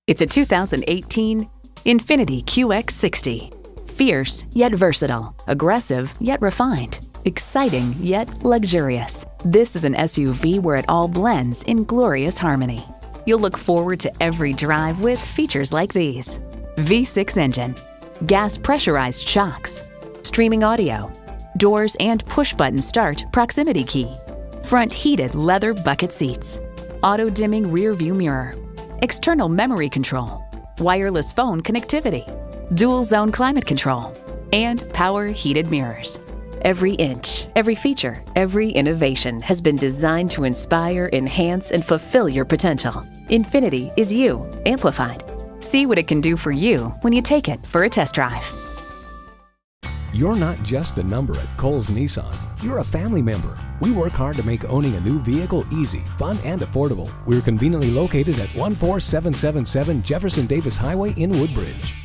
It's a 2018 INFINITI QX60. Fierce yet versatile, aggressive yet refined, exciting yet luxurious. This is an SUV where it all blends in glorious harmony. You'll look forward to every drive with features like these: V6 engine, gas pressurized shocks, streaming audio, doors and push-button start proximity key, front heated leather bucket seats, auto-dimming rear view mirror, external memory control, wireless phone connectivity, dual zone climate control, and power heated mirrors. Every inch, every feature, every innovation has been designed to inspire, enhance, and fulfill your potential. INFINITI is you, amplified. See what it can do for you when you take it for a test drive. You're not just a number at Cowles Nissan. You're a family member. We work hard to make owning a new vehicle easy, fun, and affordable. We're conveniently located at 14777 Jefferson Davis Highway in Woodbridge.